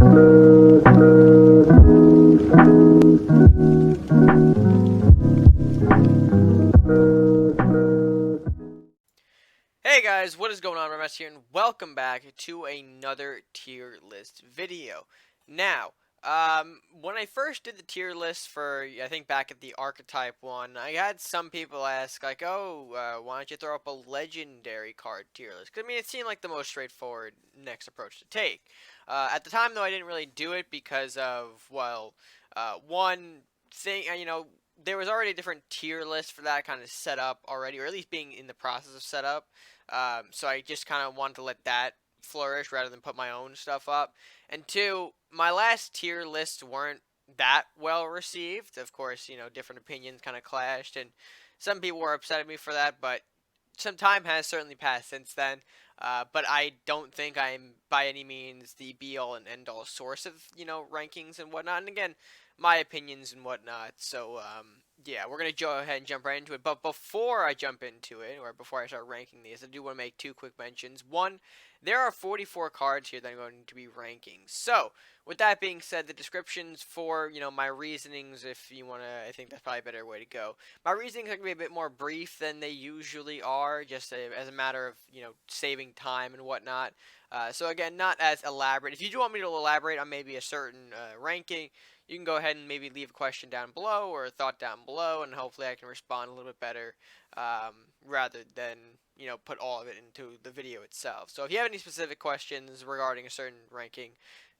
Hey guys, what is going on? RedMaster here, and welcome back to another tier list video. Now, when I first did the tier list for, I think back at the archetype one, I had some people ask, like, oh, why don't you throw up a legendary card tier list? 'Cause, I mean, it seemed like the most straightforward next approach to take. At the time, though, I didn't really do it because of, well, one thing, there was already a different tier list for that kind of set up already, or at least being in the process of setup. So I just kind of wanted to let that flourish rather than put my own stuff up. And two, my last tier lists weren't that well received. Of course, different opinions kind of clashed, and some people were upset at me for that, but some time has certainly passed since then. But I don't think I'm by any means the be-all and end-all source of, rankings and whatnot. And again, my opinions and whatnot. So, yeah, we're going to go ahead and jump right into it. But before I jump into it, or before I start ranking these, I do want to make two quick mentions. One, there are 44 cards here that I'm going to be ranking. So, with that being said, the descriptions for, my reasonings, if you want to, I think that's probably a better way to go. My reasonings are going to be a bit more brief than they usually are, just as a matter of, saving time and whatnot. So again, not as elaborate. If you do want me to elaborate on maybe a certain ranking, you can go ahead and maybe leave a question down below or a thought down below, and hopefully I can respond a little bit better rather than, put all of it into the video itself. So if you have any specific questions regarding a certain ranking,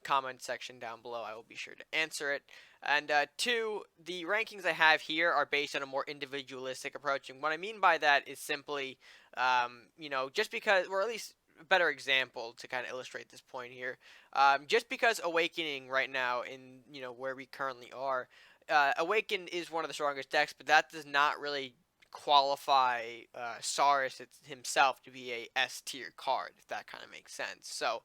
comment section down below, I will be sure to answer it. And two, the rankings I have here are based on a more individualistic approach, and what I mean by that is simply, just because, or at least a better example to kind of illustrate this point here. Just because Awakening right now in, where we currently are, Awaken is one of the strongest decks, but that does not really qualify Saurus himself to be a S tier card, if that kind of makes sense. So,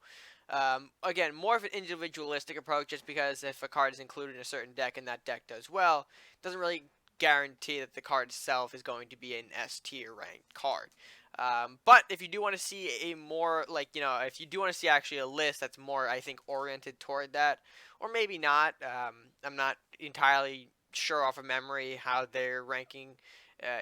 again, more of an individualistic approach, just because if a card is included in a certain deck and that deck does well, it doesn't really guarantee that the card itself is going to be an S tier ranked card. But if you do want to see a more, if you do want to see actually a list that's more, I think, oriented toward that, or maybe not, I'm not entirely sure off of memory how their ranking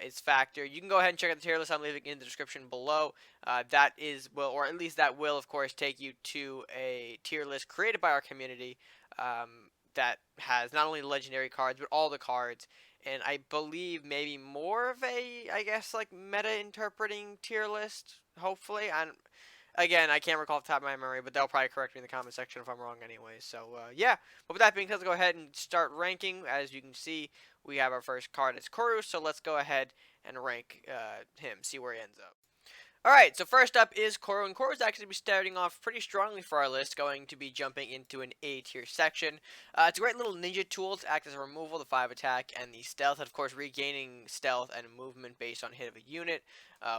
is factored. You can go ahead and check out the tier list I'm leaving in the description below. That is, or at least that will, of course, take you to a tier list created by our community that has not only the legendary cards, but all the cards. And I believe maybe more of a, I guess, like, meta-interpreting tier list, hopefully. Again, I can't recall off the top of my memory, but they'll probably correct me in the comment section if I'm wrong anyway. So, yeah. But with that being said, let's go ahead and start ranking. As you can see, we have our first card. It's Koru, so let's go ahead and rank him, see where he ends up. Alright, so first up is Koru, and Koru is actually be starting off pretty strongly for our list, going to be jumping into an A tier section. It's a great little ninja tool to act as a removal, the 5 attack, and the stealth, and of course regaining stealth and movement based on hit of a unit,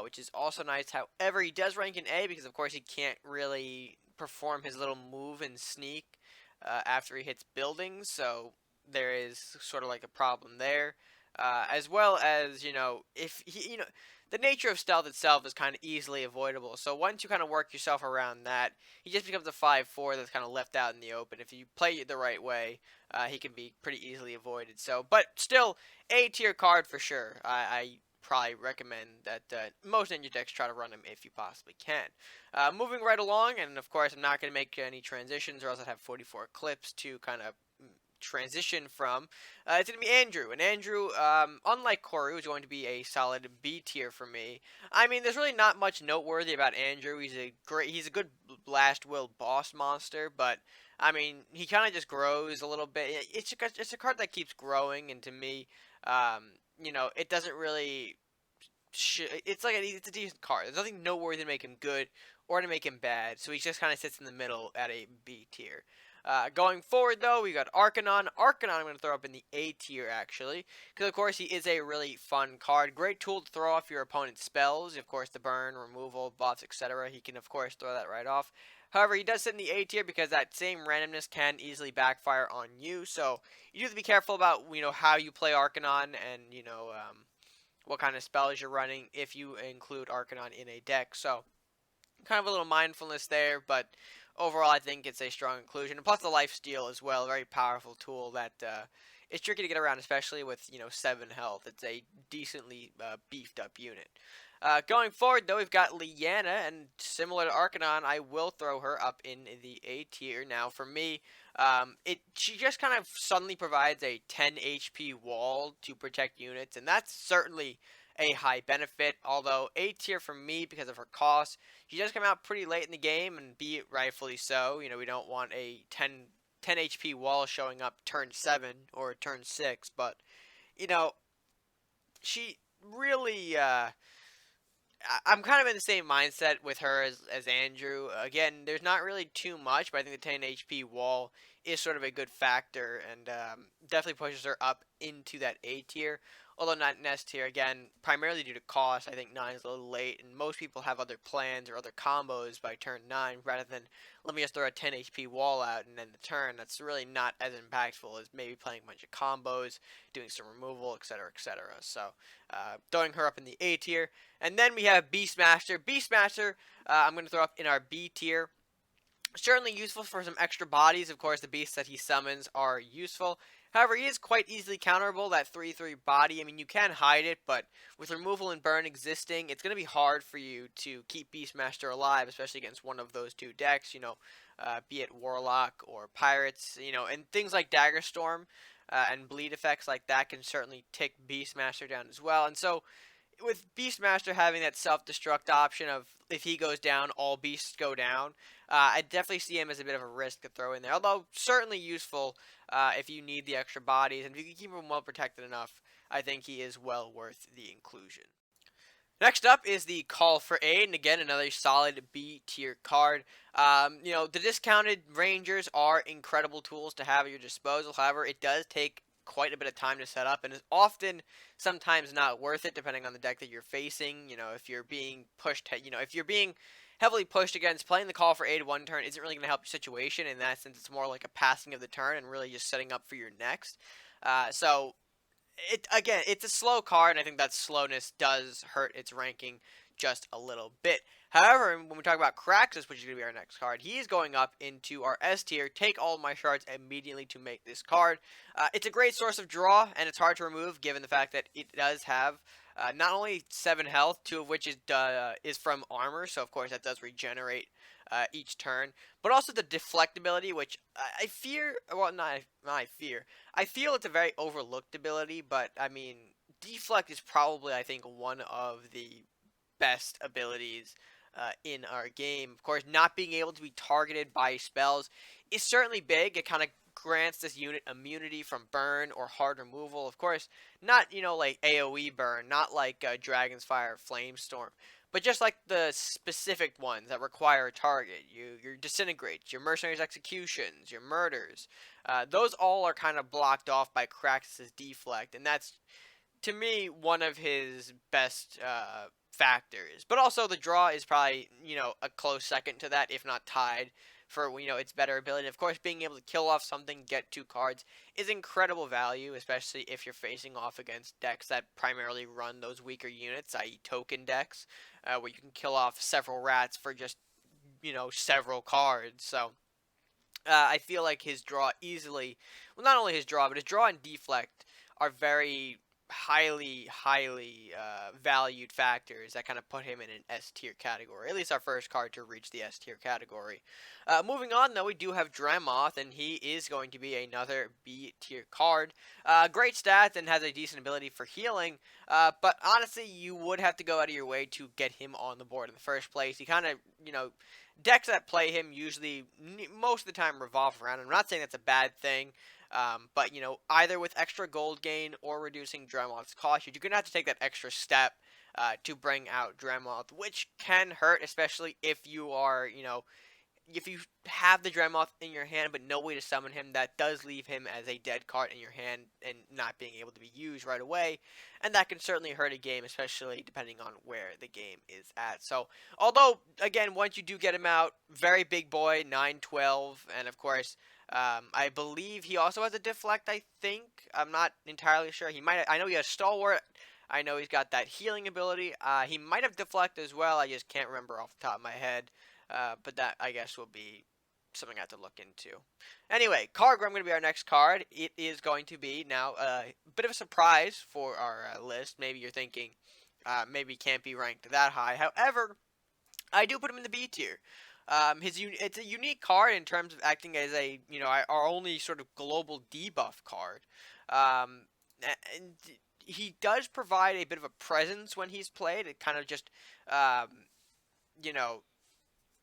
which is also nice. However, he does rank in A because of course he can't really perform his little move and sneak after he hits buildings, so there is sort of like a problem there. As well as, if he, the nature of stealth itself is kind of easily avoidable. So once you kind of work yourself around that, he just becomes a 5/4 that's kind of left out in the open. If you play it the right way, he can be pretty easily avoided. So, but still, A tier card for sure. I probably recommend that most ninja decks try to run him if you possibly can. Moving right along, and of course I'm not going to make any transitions, or else I'd have 44 clips to kind of transition from. It's going to be Andrew, and Andrew, unlike Koru, is going to be a solid B tier for me. I mean, there's really not much noteworthy about Andrew. He's a good last will boss monster, but I mean, he kind of just grows a little bit. It's a card that keeps growing, and to me, it doesn't really. It's a decent card. There's nothing noteworthy to make him good or to make him bad, so he just kind of sits in the middle at a B tier. Going forward, though, we got Arcanon. Arcanon I'm going to throw up in the A tier, actually, because, of course, he is a really fun card. Great tool to throw off your opponent's spells. Of course, the burn, removal, buffs, etc. He can, of course, throw that right off. However, he does sit in the A tier because that same randomness can easily backfire on you. So, you do have to be careful about, how you play Arcanon and, what kind of spells you're running if you include Arcanon in a deck. So, kind of a little mindfulness there, but overall, I think it's a strong inclusion. And plus, the life steal as well, a very powerful tool that is tricky to get around, especially with 7 health. It's a decently beefed up unit. Going forward, though, we've got Leanna, and similar to Arcanon, I will throw her up in the A tier. Now, for me, she just kind of suddenly provides a 10 HP wall to protect units, and that's certainly a high benefit. Although A tier for me, because of her cost, she does come out pretty late in the game, and be it rightfully so. We don't want a 10 HP wall showing up turn 7 or turn 6, but you know, she really I'm kind of in the same mindset with her as Andrew. Again, there's not really too much, but I think the 10 HP wall is sort of a good factor and definitely pushes her up into that A tier. Although not in S tier, again, primarily due to cost. I think 9 is a little late, and most people have other plans or other combos by turn 9 rather than let me just throw a 10 HP wall out and end the turn. That's really not as impactful as maybe playing a bunch of combos, doing some removal, etc., etc. So, throwing her up in the A tier. And then we have Beastmaster. Beastmaster, I'm going to throw up in our B tier. Certainly useful for some extra bodies. Of course, the beasts that he summons are useful. However, he is quite easily counterable, that 3/3 body. I mean, you can hide it, but with removal and burn existing, it's going to be hard for you to keep Beastmaster alive, especially against one of those two decks, be it Warlock or Pirates, and things like Dagger Storm and bleed effects like that can certainly take Beastmaster down as well. And so, with Beastmaster having that self-destruct option of if he goes down, all beasts go down, I definitely see him as a bit of a risk to throw in there. Although certainly useful if you need the extra bodies, and if you can keep him well protected enough, I think he is well worth the inclusion. Next up is the Call for Aid, and again, another solid B tier card. The discounted Rangers are incredible tools to have at your disposal. However, it does take quite a bit of time to set up, and is often sometimes not worth it depending on the deck that you're facing. If you're being pushed, if you're being heavily pushed against, playing the Call for Aid one turn isn't really going to help your situation. In that sense, it's more like a passing of the turn and really just setting up for your next. So it's a slow card, and I think that slowness does hurt its ranking just a little bit. However, when we talk about Kraxus, which is going to be our next card, he is going up into our S tier. Take all of my shards immediately to make this card. It's a great source of draw, and it's hard to remove given the fact that it does have not only 7 health, 2 of which is from armor, so of course that does regenerate each turn, but also the deflectability, which I fear, well, not I fear, I feel it's a very overlooked ability, but I mean, deflect is probably, I think, one of the best abilities in our game. Of course, not being able to be targeted by spells is certainly big. It kind of grants this unit immunity from burn or hard removal. Of course, not, like AoE burn, not like Dragon's Fire, Flamestorm, but just like the specific ones that require a target. Your Disintegrates, your Mercenaries Executions, your Murders. Those all are kind of blocked off by Kraxus' Deflect, and that's, to me, one of his best factors. But also the draw is probably, a close second to that, if not tied, for, its better ability. Of course, being able to kill off something, get 2 cards, is incredible value, especially if you're facing off against decks that primarily run those weaker units, i.e. token decks, where you can kill off several rats for just, several cards. So, I feel like his draw easily, well, not only his draw, but his draw and deflect are very highly valued factors that kind of put him in an S tier category. At least our first card to reach the S tier category. Moving on, though, we do have Dremoth, and he is going to be another B tier card. Great stats and has a decent ability for healing, but honestly, you would have to go out of your way to get him on the board in the first place. He kind of, decks that play him usually, most of the time, revolve around him. I'm not saying that's a bad thing. But, either with extra gold gain or reducing Dremoth's cost, you're going to have to take that extra step to bring out Dremoth, which can hurt, especially if you are, if you have the Dremoth in your hand but no way to summon him. That does leave him as a dead card in your hand and not being able to be used right away, and that can certainly hurt a game, especially depending on where the game is at. So, although, again, once you do get him out, very big boy, 9/12, and of course, I believe he also has a deflect, I think. I'm not entirely sure. I know he has stalwart. I know he's got that healing ability. He might have deflect as well. I just can't remember off the top of my head. But that, I guess, will be something I have to look into. Anyway, Cargrim going to be our next card. It is going to be now a bit of a surprise for our list. Maybe you're thinking, maybe can't be ranked that high. However, I do put him in the B tier. It's a unique card in terms of acting as a our only sort of global debuff card. And he does provide a bit of a presence when he's played. It kind of just you know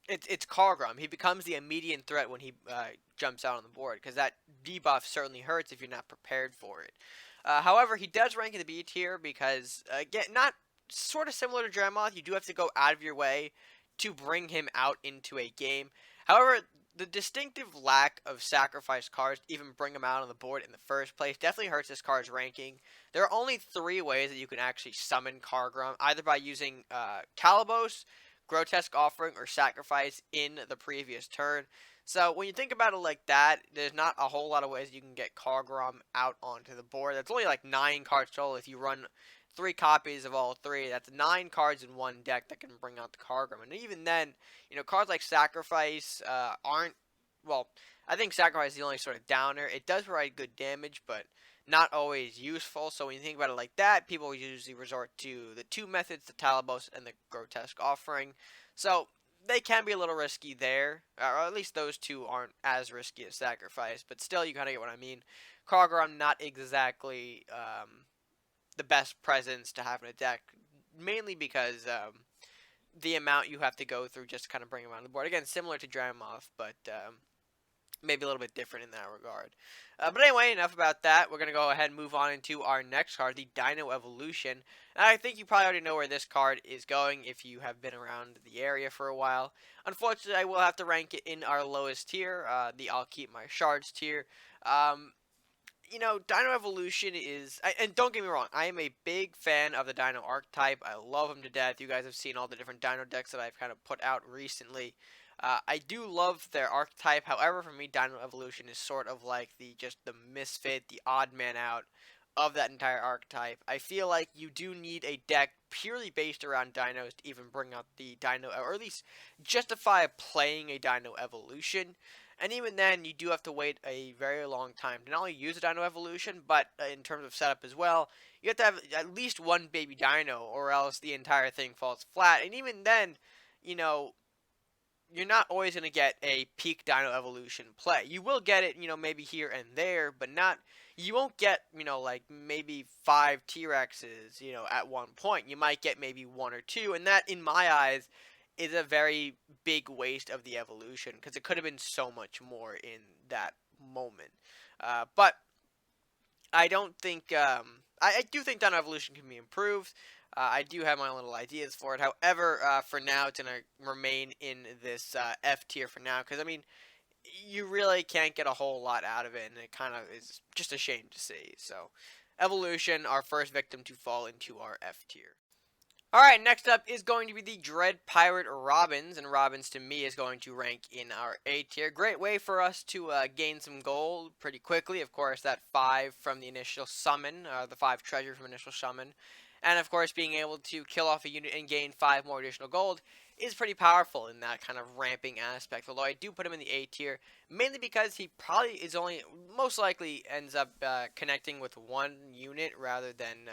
it's Cargrim. He becomes the immediate threat when he jumps out on the board, because that debuff certainly hurts if you're not prepared for it. However, he does rank in the B tier because, again, not sort of similar to Dreadmoth, you do have to go out of your way to bring him out into a game. However, the distinctive lack of sacrifice cards to even bring him out on the board in the first place definitely hurts this card's ranking. There are only 3 ways that you can actually summon Cargrim, either by using Calabos, Grotesque Offering, or Sacrifice in the previous turn. So when you think about it like that, there's not a whole lot of ways you can get Cargrim out onto the board. That's only like 9 cards total if you run 3 copies of all 3. That's 9 cards in one deck that can bring out the Cargrim. And even then, cards like Sacrifice aren't, well, I think Sacrifice is the only sort of downer. It does provide good damage, but not always useful. So when you think about it like that, people usually resort to the 2 methods, the Talabos and the Grotesque Offering. So they can be a little risky there, or at least those 2 aren't as risky as Sacrifice, but still you kind of get what I mean. Cargrim, not exactly the best presence to have in a deck, mainly because the amount you have to go through just to kind of bring him on the board. Again, similar to Dramoth, but maybe a little bit different in that regard. But anyway, enough about that. We're going to go ahead and move on into our next card, the Dino Evolution. And I think you probably already know where this card is going if you have been around the area for a while. Unfortunately, I will have to rank it in our lowest tier, the I'll Keep My Shards tier. Dino Evolution is, and don't get me wrong, I am a big fan of the Dino archetype. I love him to death. You guys have seen all the different Dino decks that I've kind of put out recently. I do love their archetype. However, for me, Dino Evolution is sort of like the misfit, the odd man out of that entire archetype. I feel like you do need a deck purely based around dinos to even bring out the Dino, or at least justify playing a Dino Evolution. And even then, you do have to wait a very long time to not only use a Dino Evolution, but in terms of setup as well, you have to have at least one baby Dino, or else the entire thing falls flat. And even then, you're not always going to get a peak Dino Evolution play. You will get it, maybe here and there, but you won't get, like maybe 5 T-Rexes, at one point. You might get maybe 1 or 2, and that, in my eyes, is a very big waste of the evolution, because it could have been so much more in that moment. But I don't think, I do think Dino Evolution can be improved. I do have my own little ideas for it. However, for now, it's going to remain in this F tier for now, because, I mean, you really can't get a whole lot out of it, and it kind of is just a shame to see. So, Evolution, our first victim to fall into our F tier. Alright, next up is going to be the Dread Pirate Robins, and Robins to me is going to rank in our A tier. Great way for us to gain some gold pretty quickly. Of course, that 5 from the initial summon, the 5 treasure from initial summon. And of course, being able to kill off a unit and gain 5 more additional gold is pretty powerful in that kind of ramping aspect. Although I do put him in the A tier, mainly because he probably is most likely ends up connecting with 1 unit rather than,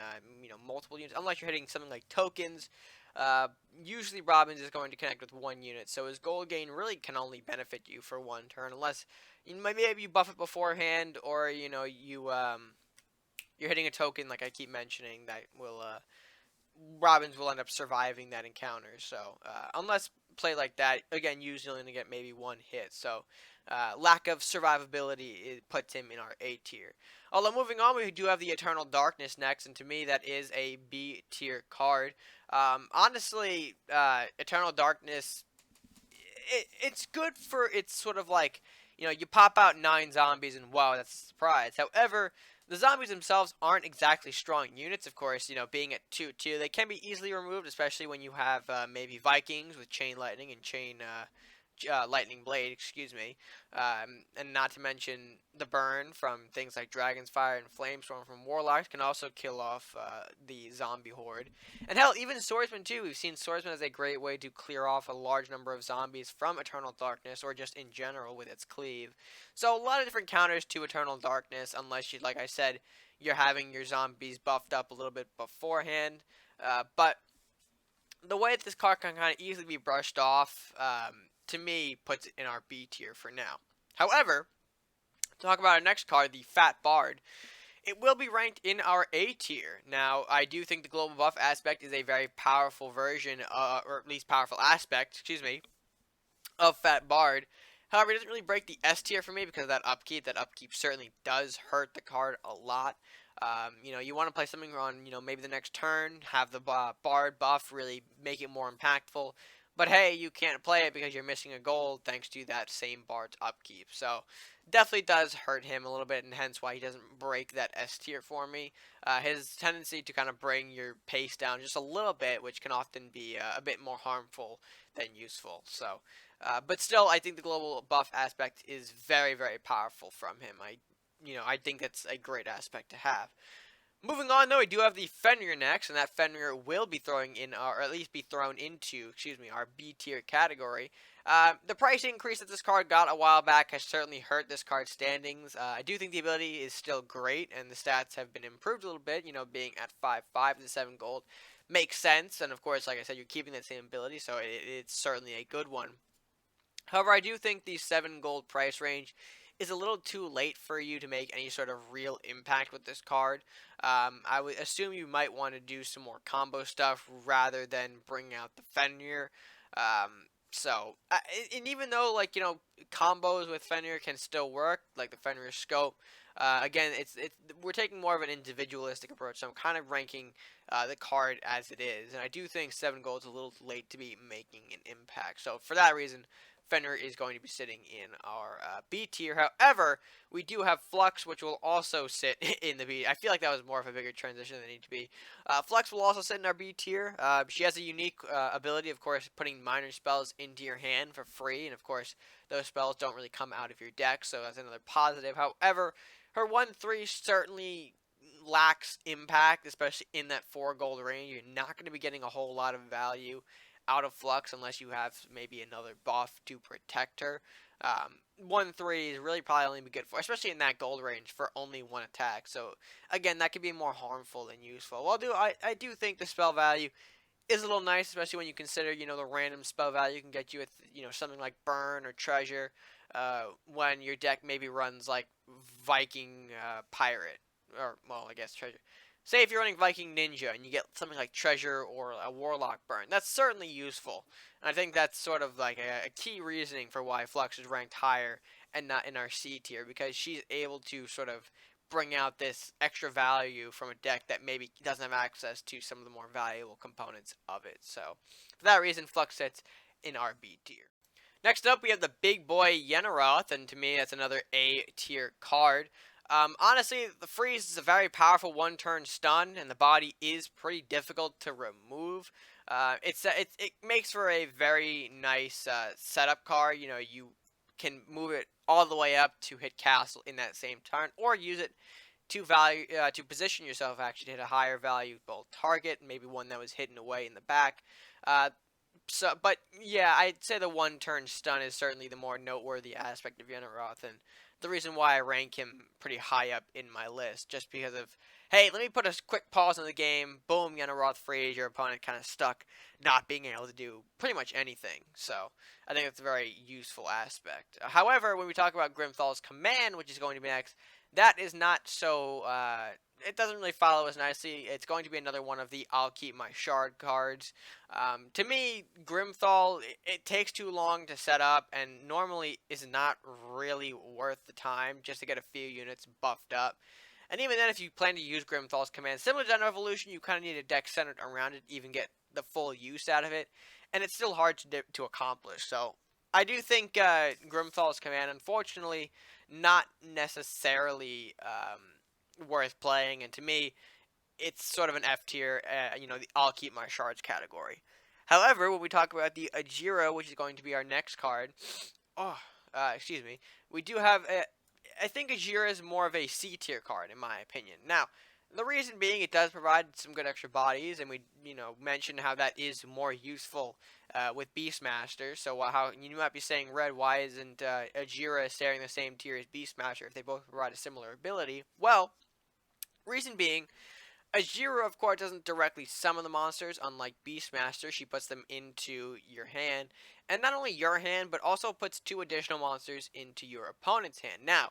multiple units. Unless you're hitting something like tokens, usually Robins is going to connect with 1 unit. So his gold gain really can only benefit you for 1 turn, unless maybe you buff it beforehand, or, you're hitting a token, like I keep mentioning, that will, Robins will end up surviving that encounter. So, unless play like that, again, usually going to get maybe 1 hit. So, lack of survivability, it puts him in our A tier. Although, moving on, we do have the Eternal Darkness next, and to me, that is a B tier card. Honestly, Eternal Darkness, it's good for, it's sort of like, you pop out 9 zombies, and wow, that's a surprise. However, the zombies themselves aren't exactly strong units, of course, being at 2-2, they can be easily removed, especially when you have maybe Vikings with Chain Lightning and Chain lightning blade, excuse me, and not to mention the burn from things like Dragon's Fire and Flamestorm from Warlocks can also kill off the zombie horde. And hell, even Swordsman too. We've seen Swordsman as a great way to clear off a large number of zombies from Eternal Darkness, or just in general with its cleave. So a lot of different counters to Eternal Darkness, unless you, like I said, you're having your zombies buffed up a little bit beforehand. But the way that this card can kind of easily be brushed off, to me, puts it in our B tier for now. However, to talk about our next card, the Fat Bard, it will be ranked in our A tier. Now, I do think the global buff aspect is a very powerful version, or at least powerful aspect, excuse me, of Fat Bard. However, it doesn't really break the S tier for me because of that upkeep. That upkeep certainly does hurt the card a lot. You want to play something on, maybe the next turn, have the Bard buff really make it more impactful. But hey, you can't play it because you're missing a gold thanks to that same Bard's upkeep. So, definitely does hurt him a little bit, and hence why he doesn't break that S tier for me. His tendency to kind of bring your pace down just a little bit, which can often be a bit more harmful than useful. So, but still, I think the global buff aspect is very, very powerful from him. I think that's a great aspect to have. Moving on, though, we do have the Fenrir next, and that Fenrir will be throwing in, or at least be thrown into, our B tier category. The price increase that this card got a while back has certainly hurt this card's standings. I do think the ability is still great, and the stats have been improved a little bit, being at 5/5 to 7 gold makes sense, and of course, like I said, you're keeping that same ability, so it's certainly a good one. However, I do think the 7 gold price range is a little too late for you to make any sort of real impact with this card. I would assume you might want to do some more combo stuff rather than bring out the Fenrir. And even though, combos with Fenrir can still work, like the Fenrir scope, again, we're taking more of an individualistic approach, so I'm kind of ranking the card as it is, and I do think 7 gold is a little late to be making an impact. So for that reason, Fenrir is going to be sitting in our B tier. However, we do have Flux, which will also sit in the B. I feel like that was more of a bigger transition than it needed to be. Flux will also sit in our B tier. She has a unique ability, of course, putting minor spells into your hand for free, and of course, those spells don't really come out of your deck, so that's another positive. However, her 1/3 certainly lacks impact, especially in that 4 gold range. You're not going to be getting a whole lot of value out of Flux unless you have maybe another buff to protect her. 1/3 is really probably only be good for, especially in that gold range, for only 1 attack. So again, that could be more harmful than useful. Well, I do think the spell value is a little nice, especially when you consider, the random spell value can get you with, something like Burn or Treasure, when your deck maybe runs like Viking Pirate, or, well, I guess Treasure. Say if you're running Viking Ninja and you get something like Treasure or a Warlock Burn, that's certainly useful. And I think that's sort of like a key reasoning for why Flux is ranked higher and not in our C tier, because she's able to sort of bring out this extra value from a deck that maybe doesn't have access to some of the more valuable components of it. So, for that reason, Flux sits in our B tier. Next up, we have the big boy Yenneroth, and to me, that's another A tier card. Honestly, the freeze is a very powerful one-turn stun, and the body is pretty difficult to remove. It makes for a very nice setup card. You can move it all the way up to hit castle in that same turn, or use it to position yourself actually to hit a higher value both target, maybe one that was hidden away in the back. But yeah, I'd say the one-turn stun is certainly the more noteworthy aspect of Yenneroth, and the reason why I rank him pretty high up in my list, just because of, hey, let me put a quick pause in the game, boom, Yenneroth freeze, your opponent kind of stuck, not being able to do pretty much anything. So I think that's a very useful aspect. However, when we talk about Grimthal's command, which is going to be next, that is not so, it doesn't really follow as nicely. It's going to be another one of the I'll keep my shard cards. To me, Grimthal, it takes too long to set up, and normally is not really worth the time just to get a few units buffed up. And even then, if you plan to use Grimthal's command, similar to General Evolution, you kind of need a deck centered around it to even get the full use out of it, and it's still hard to accomplish. So I do think Grimthal's command, unfortunately, not necessarily worth playing, and to me, it's sort of an F tier, the I'll keep my shards category. However, when we talk about the Ajira, which is going to be our next card, oh, excuse me, we do have I think Ajira is more of a C tier card in my opinion. Now, the reason being it does provide some good extra bodies, and we mentioned how that is more useful with Beastmaster. So how you might be saying, Red, why isn't Ajira sharing the same tier as Beastmaster if they both provide a similar ability? Well, reason being, Ajira, of course, doesn't directly summon the monsters, unlike Beastmaster. She puts them into your hand. And not only your hand, but also puts 2 additional monsters into your opponent's hand. Now,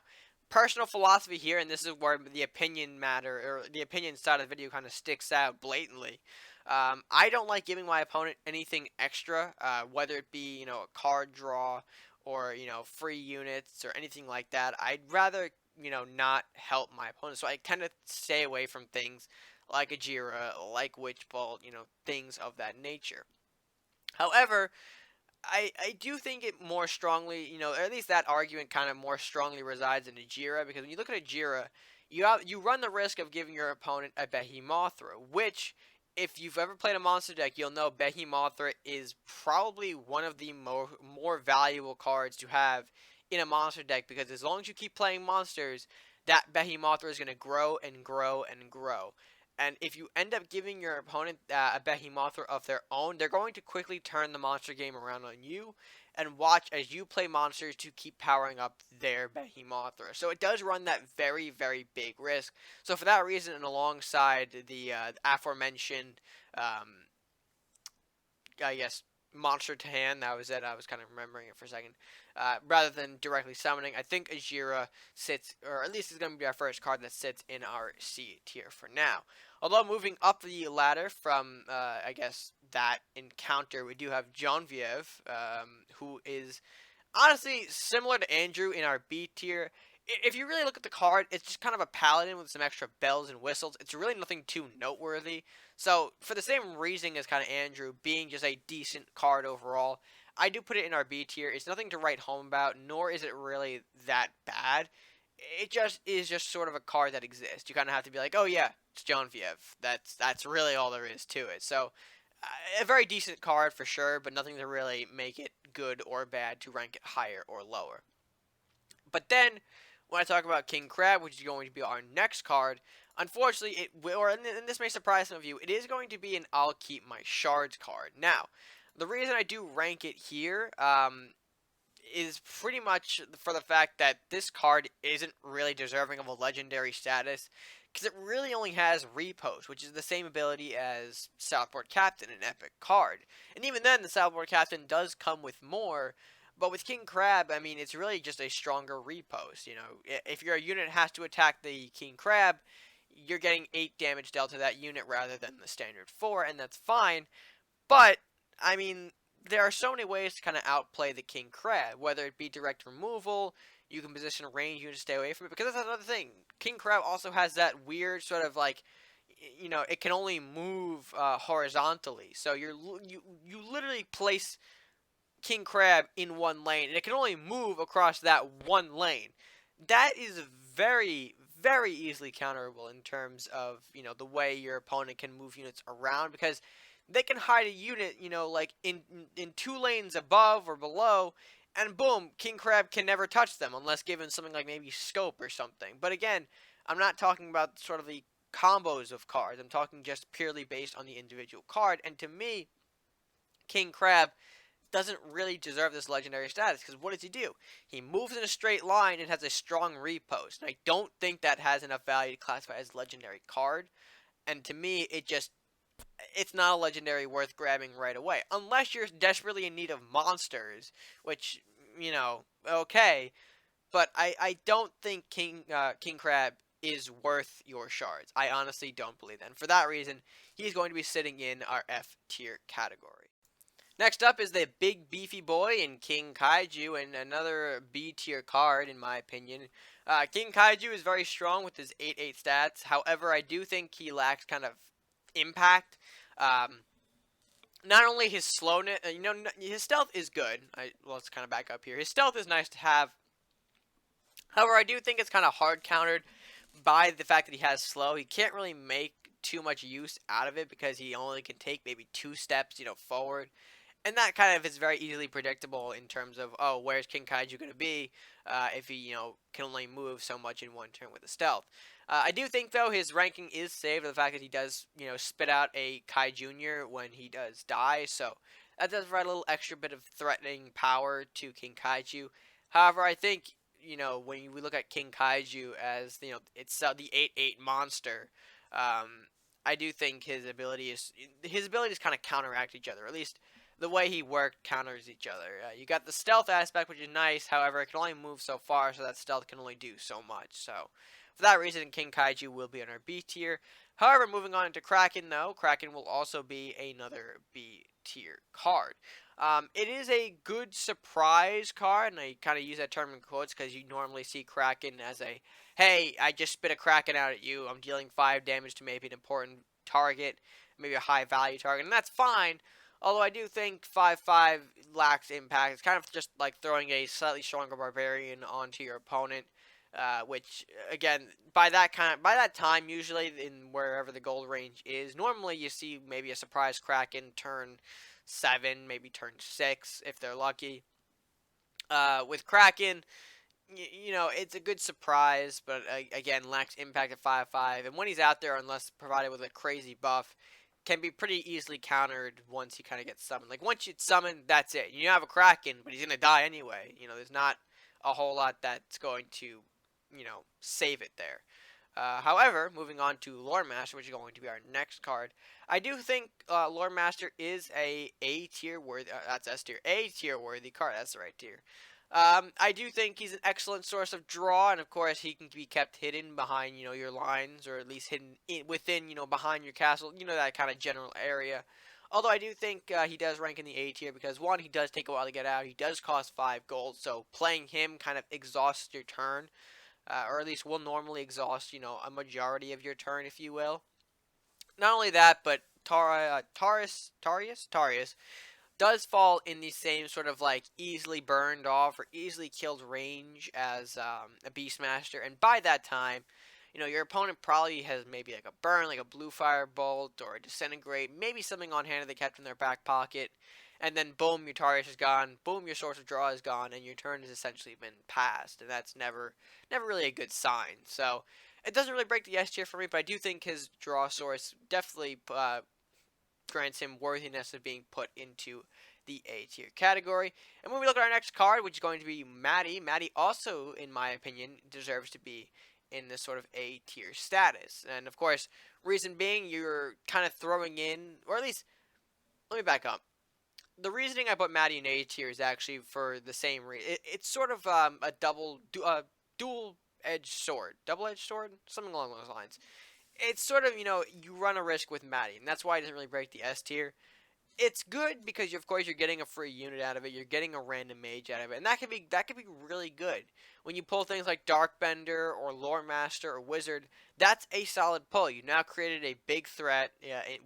personal philosophy here, and this is where the opinion matter, or the opinion side of the video kind of sticks out blatantly. I don't like giving my opponent anything extra, whether it be, a card draw, or, free units, or anything like that. I'd rather, not help my opponent. So I tend to stay away from things like a Jira, like Witch Bolt, things of that nature. However, I do think it more strongly, or at least that argument kind of more strongly resides in Ajira, because when you look at Ajira, you run the risk of giving your opponent a Behemothra, which, if you've ever played a monster deck, you'll know Behemothra is probably one of the more valuable cards to have in a monster deck, because as long as you keep playing monsters, that Behemothra is going to grow and grow and grow. And if you end up giving your opponent a Behemothra of their own, they're going to quickly turn the monster game around on you and watch as you play monsters to keep powering up their Behemothra. So it does run that very, very big risk. So for that reason, and alongside the aforementioned, I guess, monster to hand, that was it. I was kind of remembering it for a second. Rather than directly summoning, I think Ajira sits, or at least is going to be our first card that sits in our C tier for now. Although moving up the ladder from, I guess, that encounter, we do have Genevieve, who is honestly similar to Andrew in our B tier. If you really look at the card, it's just kind of a paladin with some extra bells and whistles. It's really nothing too noteworthy. So, for the same reasoning as kind of Andrew, being just a decent card overall, I do put it in our B tier. It's nothing to write home about, nor is it really that bad. It just is just sort of a card that exists. You kind of have to be like, oh yeah, it's Genevieve. That's really all there is to it. So, a very decent card for sure, but nothing to really make it good or bad to rank it higher or lower. But then, when I talk about King Crab, which is going to be our next card, unfortunately, it will, or and this may surprise some of you, it is going to be an I'll keep my shards card. Now, the reason I do rank it here is pretty much for the fact that this card isn't really deserving of a legendary status, because it really only has Repost, which is the same ability as Southport Captain, an epic card. And even then, the Southport Captain does come with more, but with King Crab, I mean, it's really just a stronger Repost. If your unit has to attack the King Crab, you're getting 8 damage dealt to that unit rather than the standard 4, and that's fine. But, I mean, there are so many ways to kind of outplay the King Crab, whether it be direct removal, you can position a range unit to stay away from it, because that's another thing. King Crab also has that weird sort of like, it can only move horizontally, so you literally place King Crab in one lane, and it can only move across that one lane. That is very, very easily counterable in terms of, the way your opponent can move units around, because they can hide a unit, like in 2 lanes above or below, and boom, King Crab can never touch them unless given something like maybe Scope or something. But again, I'm not talking about sort of the combos of cards. I'm talking just purely based on the individual card, and to me, King Crab doesn't really deserve this legendary status, because what does he do? He moves in a straight line and has a strong repost, and I don't think that has enough value to classify as a legendary card, and to me, it's not a legendary worth grabbing right away, unless you're desperately in need of monsters, which, okay, but I don't think King Crab is worth your shards. I honestly don't believe that, and for that reason, he's going to be sitting in our F tier category. Next up is the big beefy boy in King Kaiju, and another B tier card in my opinion. King Kaiju is very strong with his 8/8 stats. However, I do think he lacks kind of impact. Not only his slowness, his stealth is good. Let's kind of back up here. His stealth is nice to have. However, I do think it's kind of hard countered by the fact that he has slow. He can't really make too much use out of it because he only can take maybe 2 steps, forward. And that kind of is very easily predictable in terms of, oh, where's King Kaiju going to be if he, can only move so much in one turn with a stealth. I do think, though, his ranking is saved by the fact that he does, spit out a Kai Jr. when he does die, so that does provide a little extra bit of threatening power to King Kaiju. However, I think, when we look at King Kaiju as, it's the 8/8 monster, I do think his abilities kind of counteract each other, at least the way he worked counters each other. You got the stealth aspect, which is nice. However, it can only move so far, so that stealth can only do so much. So, for that reason, King Kaiju will be in our B tier. However, moving on to Kraken, though, Kraken will also be another B tier card. It is a good surprise card, and I kind of use that term in quotes because you normally see Kraken as a, hey, I just spit a Kraken out at you. I'm dealing 5 damage to maybe an important target, maybe a high value target, and that's fine. Although I do think 5/5 lacks impact. It's kind of just like throwing a slightly stronger barbarian onto your opponent, which again by that time usually in wherever the gold range is, normally you see maybe a surprise Kraken turn 7, maybe turn 6 if they're lucky. With Kraken, it's a good surprise, but again, lacks impact at 5/5. And when he's out there, unless provided with a crazy buff, can be pretty easily countered once he kind of gets summoned. Like, once you summon, that's it. You have a Kraken, but he's going to die anyway. There's not a whole lot that's going to, save it there. However, moving on to Lore Master, which is going to be our next card, I do think Lore Master is a tier worthy. That's S tier. A tier worthy card. That's the right tier. I do think he's an excellent source of draw, and of course he can be kept hidden behind, your lines, or at least hidden within, behind your castle, that kind of general area. Although I do think he does rank in the A tier because, one, he does take a while to get out. He does cost 5 gold, so playing him kind of exhausts your turn, or at least will normally exhaust, a majority of your turn, if you will. Not only that, but Tarius does fall in the same sort of like easily burned off or easily killed range as a Beastmaster, and by that time, your opponent probably has maybe like a burn, like a blue fire bolt or a disintegrate, maybe something on hand that they kept in their back pocket, and then boom, your Tarius is gone, boom, your source of draw is gone, and your turn has essentially been passed, and that's never really a good sign. So it doesn't really break the S tier for me, but I do think his draw source definitely grants him worthiness of being put into the A tier category. And when we look at our next card, which is going to be Maddie also, in my opinion, deserves to be in this sort of A tier status. And of course, reason being, you're kind of throwing in, or at least, let me back up. The reasoning I put Maddie in A tier is actually for the same reason. It's sort of a dual-edged sword. Double-edged sword? Something along those lines. It's sort of, you run a risk with Maddie, and that's why it doesn't really break the S tier. It's good because, of course, you're getting a free unit out of it. You're getting a random mage out of it, and that could be really good. When you pull things like Darkbender or Lore Master or Wizard, that's a solid pull. You now created a big threat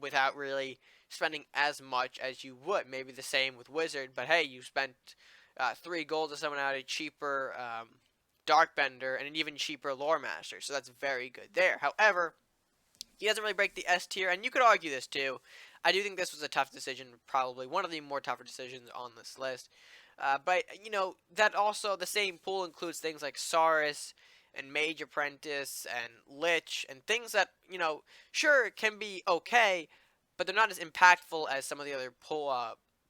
without really spending as much as you would. Maybe the same with Wizard, but hey, you spent 3 gold to summon out a cheaper Darkbender and an even cheaper Lore Master, so that's very good there. However, he doesn't really break the S tier, and you could argue this too. I do think this was a tough decision, probably one of the more tougher decisions on this list. But, that also, the same pool includes things like Saurus and Mage Apprentice and Lich and things that, sure, can be okay, but they're not as impactful as some of the other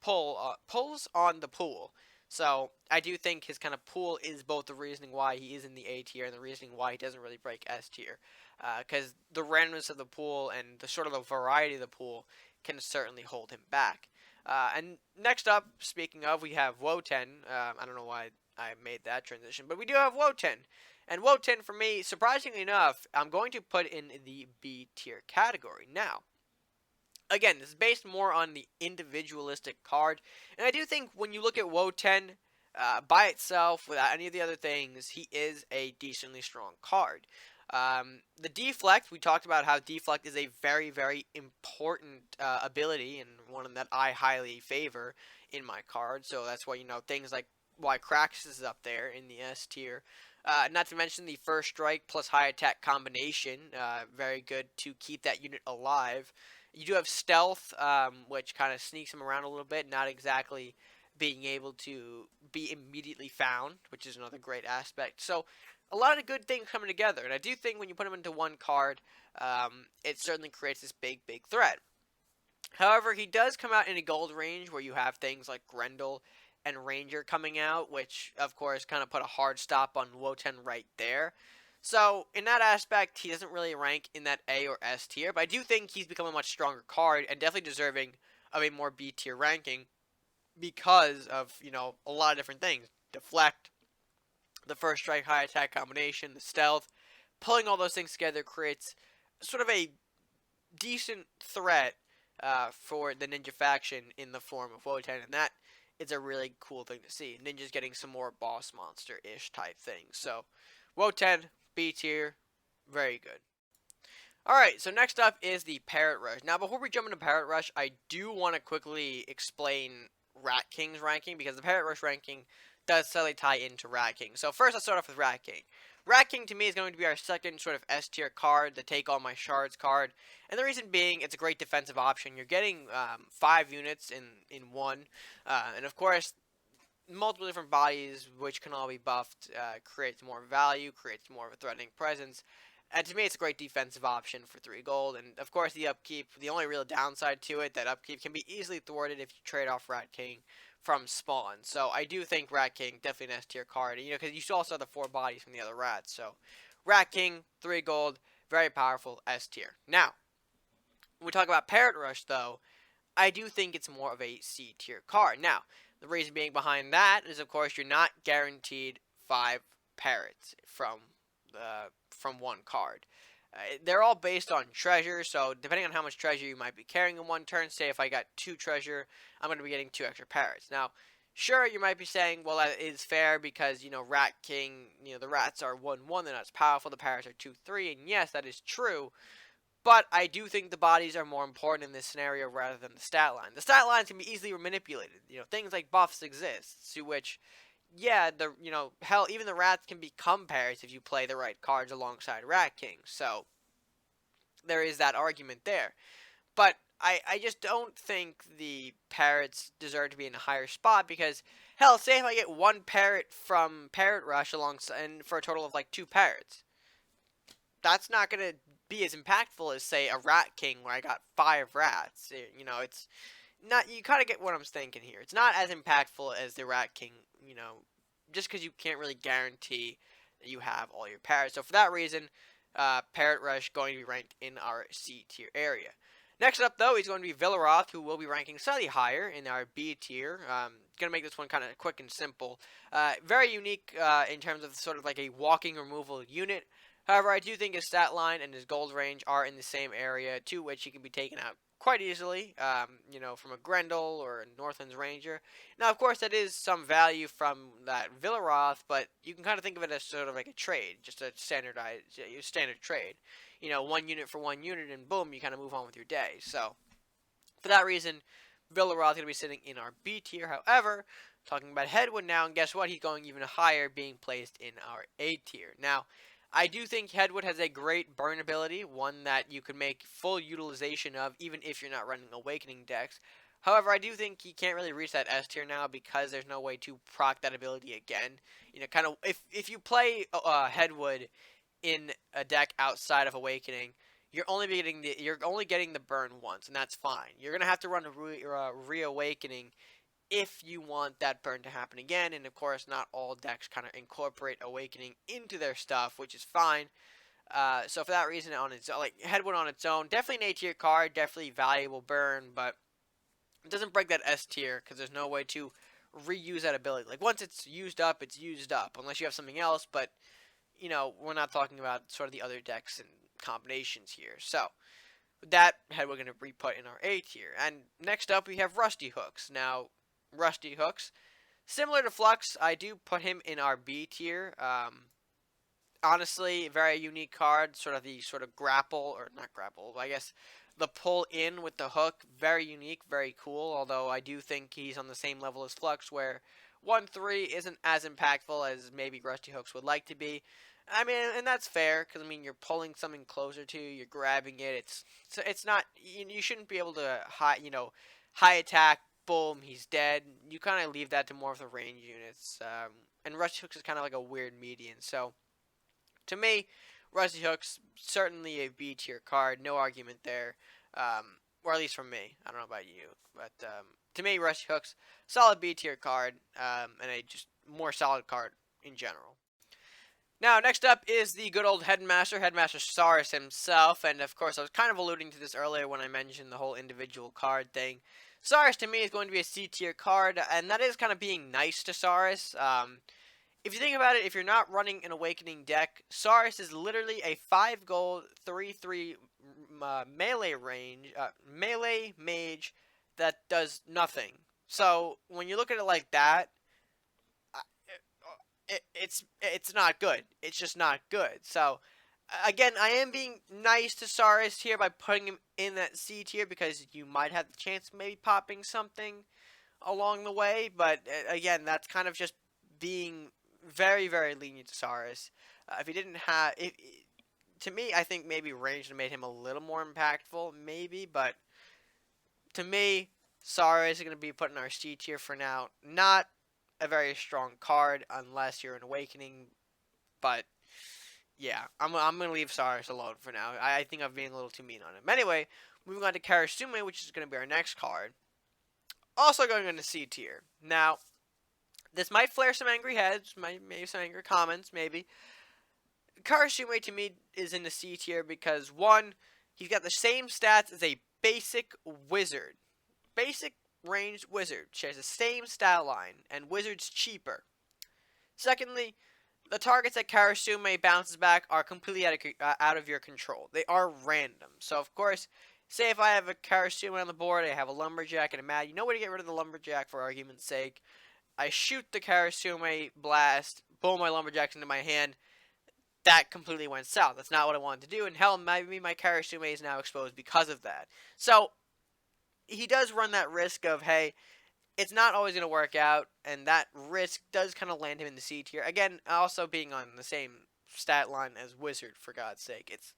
pulls on the pool. So I do think his kind of pool is both the reasoning why he is in the A tier and the reasoning why he doesn't really break S tier. Because the randomness of the pool and the sort of the variety of the pool can certainly hold him back. And next up, speaking of, we have Wotan. I don't know why I made that transition, but we do have Wotan. And Wotan, for me, surprisingly enough, I'm going to put in the B tier category. Now, again, this is based more on the individualistic card. And I do think when you look at Wotan by itself, without any of the other things, he is a decently strong card. The deflect, we talked about how deflect is a very, very important ability, and one that I highly favor in my card. So that's why, things like why Kraxus is up there in the S tier. Not to mention the first strike plus high attack combination, very good to keep that unit alive. You do have stealth, which kind of sneaks him around a little bit, not exactly being able to be immediately found, which is another great aspect. So a lot of good things coming together, and I do think when you put him into one card, it certainly creates this big threat. However, he does come out in a gold range where you have things like Grendel and Ranger coming out, which of course kind of put a hard stop on Wotan right there. So in that aspect, he doesn't really rank in that A or S tier, but I do think he's become a much stronger card and definitely deserving of a more B tier ranking because of, a lot of different things. Deflect, the first strike high attack combination, the stealth, pulling all those things together creates sort of a decent threat for the ninja faction in the form of Wotan, and that is a really cool thing to see. Ninja's getting some more boss monster-ish type things. So, Wotan, B tier, very good. Alright, so next up is the Parrot Rush. Now, before we jump into Parrot Rush, I do want to quickly explain Rat King's ranking, because the Parrot Rush ranking does slightly tie into Rat King. So first, let's start off with Rat King. Rat King, to me, is going to be our second sort of S tier card, the Take All My Shards card. And the reason being, it's a great defensive option. You're getting 5 units in one. And of course, multiple different bodies, which can all be buffed, creates more value, creates more of a threatening presence. And to me, it's a great defensive option for 3 gold. And of course, the upkeep, the only real downside to it, that upkeep can be easily thwarted if you trade off Rat King from spawn. So I do think Rat King, definitely an S tier card. Because you also have the 4 bodies from the other rats. So Rat King, 3 gold, very powerful, S tier. Now, when we talk about Parrot Rush, though, I do think it's more of a C tier card. Now, the reason being behind that is, of course, you're not guaranteed 5 parrots from one card. They're all based on treasure, so depending on how much treasure you might be carrying in one turn, say if I got 2 treasure, I'm going to be getting 2 extra parrots. Now, sure, you might be saying, well, that is fair because, Rat King, the rats are 1-1, they're not as powerful, the parrots are 2-3, and yes, that is true. But I do think the bodies are more important in this scenario rather than the stat line. The stat lines can be easily manipulated. Things like buffs exist, to which, yeah, hell, even the rats can become parrots if you play the right cards alongside Rat King. So there is that argument there. But I just don't think the parrots deserve to be in a higher spot because, hell, say if I get 1 parrot from Parrot Rush alongside, and for a total of like 2 parrots, that's not going to be as impactful as, say, a Rat King where I got 5 rats. It's not, you kind of get what I'm thinking here. It's not as impactful as the Rat King, just because you can't really guarantee that you have all your parrots. So for that reason, Parrot Rush going to be ranked in our C tier area. Next up, though, is going to be Villaroth, who will be ranking slightly higher in our B tier. Going to make this one kind of quick and simple. Very unique in terms of sort of like a walking removal unit. However, I do think his stat line and his gold range are in the same area, to which he can be taken out quite easily, from a Grendel or a Northland's Ranger. Now, of course, that is some value from that Villaroth, but you can kind of think of it as sort of like a trade, just a standard trade. 1 unit for 1 unit, and boom, you kind of move on with your day. So, for that reason, Villaroth is going to be sitting in our B tier. However, talking about Headwood now, and guess what? He's going even higher, being placed in our A tier. Now, I do think Headwood has a great burn ability, one that you can make full utilization of even if you're not running Awakening decks. However, I do think he can't really reach that S tier now because there's no way to proc that ability again. Kind of if you play Headwood in a deck outside of Awakening, you're only getting the burn once, and that's fine. You're gonna have to run a Reawakening if you want that burn to happen again, and of course not all decks kind of incorporate Awakening into their stuff, which is fine. So for that reason, Headwood on its own, definitely an A tier card, definitely valuable burn, but it doesn't break that S tier because there's no way to reuse that ability. Like once it's used up, unless you have something else, but we're not talking about sort of the other decks and combinations here. So with that, Headwood going to re-put in our A tier. And next up, we have Rusty Hooks. Now, Rusty Hooks, similar to Flux, I do put him in our B tier. Honestly, very unique card, sort of grapple, or not grapple, I guess the pull in with the hook, very unique, very cool, although I do think he's on the same level as Flux, where 1-3 isn't as impactful as maybe Rusty Hooks would like to be. I mean, and that's fair because I mean you're pulling something closer to you, you're grabbing it. It's not you shouldn't be able to high attack. Boom, he's dead. You kind of leave that to more of the range units. And Rusty Hooks is kind of like a weird median. So to me, Rusty Hooks certainly a B tier card. No argument there. Or at least from me. I don't know about you, but to me, Rusty Hooks solid B tier card, and a just more solid card in general. Now, next up is the good old Headmaster, Headmaster Saurus himself, and of course, I was kind of alluding to this earlier when I mentioned the whole individual card thing. Saurus, to me, is going to be a C-tier card, and that is kind of being nice to Saurus. If you think about it, if you're not running an Awakening deck, Saurus is literally a 5 gold, 3/3 melee range, melee mage that does nothing. So, when you look at it like that, it's not good. It's just not good. So again, I am being nice to Saurus here by putting him in that C tier because you might have the chance of maybe popping something along the way. But again, that's kind of just being very, very lenient to Saurus. If he didn't have, to me, I think maybe range made him a little more impactful, maybe. But to me, Saurus is going to be put in our C tier for now. Not a very strong card unless you're an Awakening, but yeah, I'm gonna leave Saurus alone for now. I think I'm being a little too mean on him. Anyway, moving on to Karasume, which is gonna be our next card. Also going into C tier. Now, this might flare some angry heads, maybe some angry comments, maybe. Karasume to me is in the C tier because one, he's got the same stats as a basic wizard. Basic ranged wizard shares the same stat line, and wizard's cheaper. Secondly, the targets that Karasume bounces back are completely out of your control. They are random. So, of course, say if I have a Karasume on the board, I have a Lumberjack and a Mad. You know where to get rid of the Lumberjack for argument's sake. I shoot the Karasume blast, boom, my Lumberjack's into my hand. That completely went south. That's not what I wanted to do. And hell, maybe my Karasume is now exposed because of that. So, he does run that risk of, hey, it's not always going to work out, and that risk does kind of land him in the C tier. Again, also being on the same stat line as Wizard, for God's sake. It's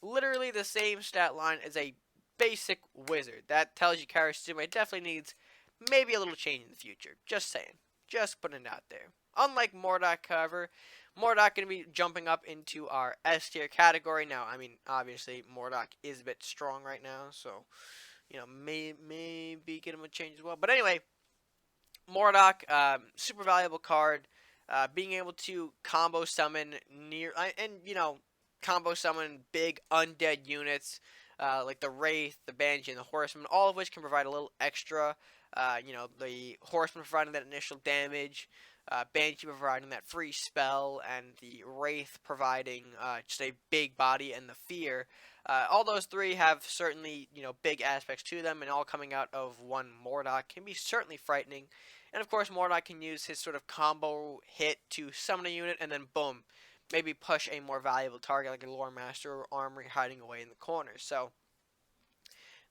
literally the same stat line as a basic Wizard. That tells you Karasume definitely needs maybe a little change in the future. Just saying. Just putting it out there. Unlike Mordock, however, Mordock going to be jumping up into our S tier category. Now, I mean, obviously, Mordock is a bit strong right now, so maybe get him a change as well. But anyway, Mordock, super valuable card. Being able to combo summon combo summon big undead units like the Wraith, the Banshee, and the Horseman, all of which can provide a little extra. The Horseman providing that initial damage, Banshee providing that free spell, and the Wraith providing just a big body and the fear. All those three have certainly, big aspects to them, and all coming out of one Mordock can be certainly frightening. And of course, Mordock can use his sort of combo hit to summon a unit, and then boom, maybe push a more valuable target like a Lore Master or Armory hiding away in the corners. So,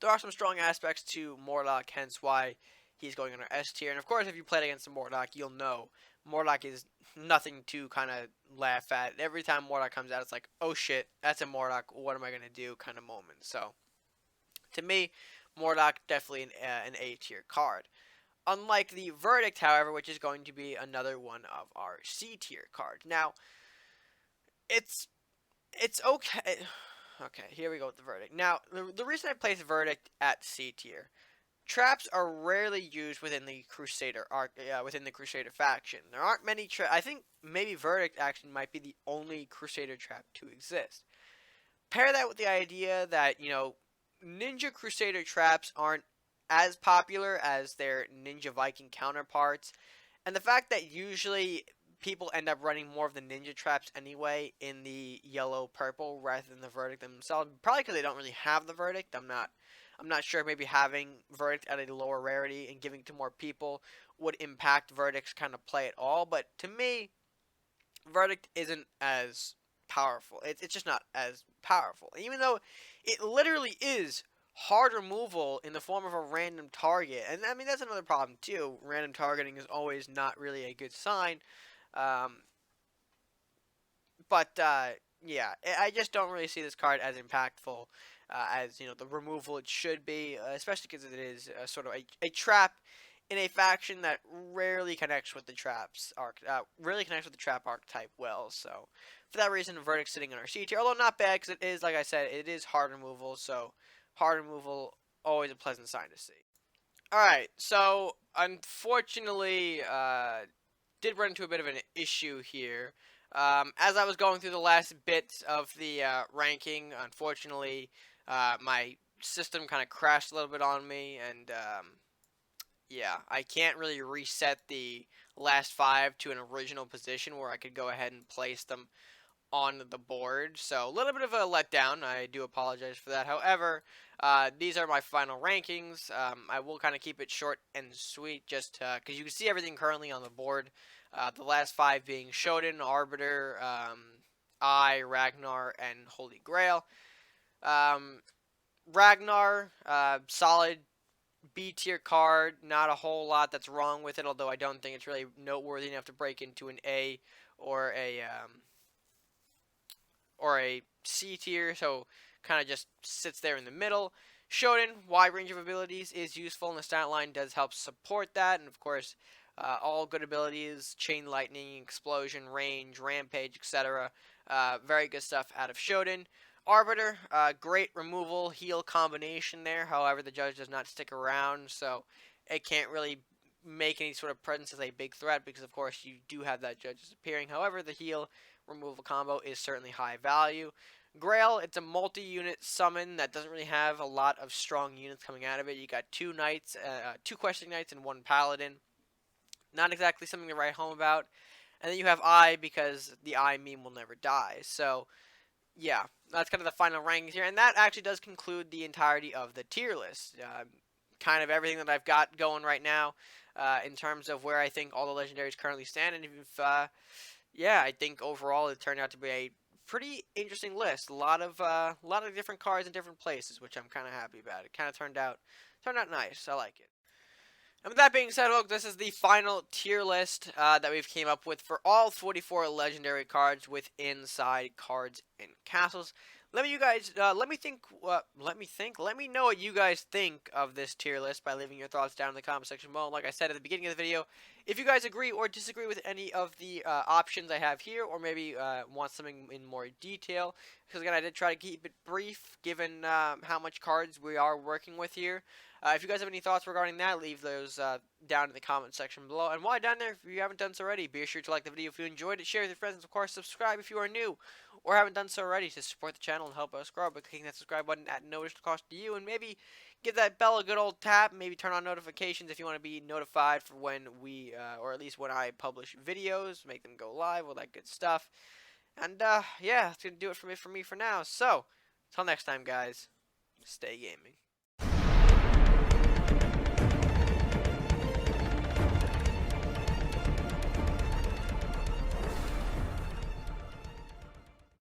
there are some strong aspects to Mordock, hence why he's going on our S tier. And of course, if you played against a Mordock, you'll know Mordock is nothing to kind of laugh at. Every time Mordock comes out, it's like, oh shit, that's a Mordock, what am I going to do kind of moment. So, to me, Mordock definitely an A tier card. Unlike the Verdict, however, which is going to be another one of our C tier cards. Now, it's okay. Okay, here we go with the Verdict. Now, the reason I place Verdict at C tier, traps are rarely used within the Crusader within the Crusader faction. There aren't many I think maybe Verdict actually might be the only Crusader trap to exist. Pair that with the idea that, Ninja Crusader traps aren't as popular as their Ninja Viking counterparts, and the fact that usually people end up running more of the ninja traps anyway in the yellow-purple rather than the Verdict themselves. Probably because they don't really have the Verdict. I'm not sure maybe having Verdict at a lower rarity and giving it to more people would impact Verdict's kind of play at all. But to me, Verdict isn't as powerful. It's just not as powerful. Even though it literally is hard removal in the form of a random target. And I mean, that's another problem too. Random targeting is always not really a good sign. Um, but yeah, I just don't really see this card as impactful as the removal it should be, especially because it is sort of a trap in a faction that rarely connects with the really connects with the trap archetype well. So for that reason, Verdict's sitting in our C tier, although not bad because it is, like I said, it is hard removal. So hard removal always a pleasant sign to see. All right, so unfortunately, did run into a bit of an issue here. As I was going through the last bits of the ranking, unfortunately, my system kind of crashed a little bit on me, and yeah, I can't really reset the last 5 to an original position where I could go ahead and place them on the board. So a little bit of a letdown. I do apologize for that. However, these are my final rankings. I will kind of keep it short and sweet just because you can see everything currently on the board. The last 5 being Shodan, Arbiter, Ragnar, and Holy Grail. Ragnar, solid B tier card. Not a whole lot that's wrong with it, although I don't think it's really noteworthy enough to break into an A or a C tier, so kind of just sits there in the middle. Shodan, wide range of abilities is useful, and the stat line does help support that. And of course, all good abilities: chain lightning, explosion, range, rampage, etc. Very good stuff out of Shodan. Arbiter, great removal heal combination there. However, the judge does not stick around, so it can't really make any sort of presence as a big threat because, of course, you do have that judge disappearing. However, the heal removal combo is certainly high value. Grail, it's a multi-unit summon that doesn't really have a lot of strong units coming out of it. You got 2 knights, 2 questing knights, and 1 paladin. Not exactly something to write home about. And then you have I because the I meme will never die. So yeah, that's kind of the final rankings here, and that actually does conclude the entirety of the tier list. Kind of everything that I've got going right now in terms of where I think all the legendaries currently stand, and if yeah, I think overall it turned out to be a pretty interesting list. A lot of different cards in different places, which I'm kind of happy about. It kind of turned out nice. I like it. And with that being said, folks, this is the final tier list that we've came up with for all 44 legendary cards with inside cards and castles. Let me know what you guys think of this tier list by leaving your thoughts down in the comment section below. Like I said at the beginning of the video, if you guys agree or disagree with any of the options I have here, or maybe want something in more detail, because again, I did try to keep it brief given how much cards we are working with here. If you guys have any thoughts regarding that, leave those down in the comment section below. And while down there, if you haven't done so already, be sure to like the video if you enjoyed it, share with your friends, and of course, subscribe if you are new or haven't done so already to support the channel and help us grow by clicking that subscribe button at no additional cost to you. And maybe give that bell a good old tap. Maybe turn on notifications if you want to be notified for when we, or at least when I publish videos, make them go live, all that good stuff. And yeah, that's going to do it for me for now. So, until next time, guys, stay gaming.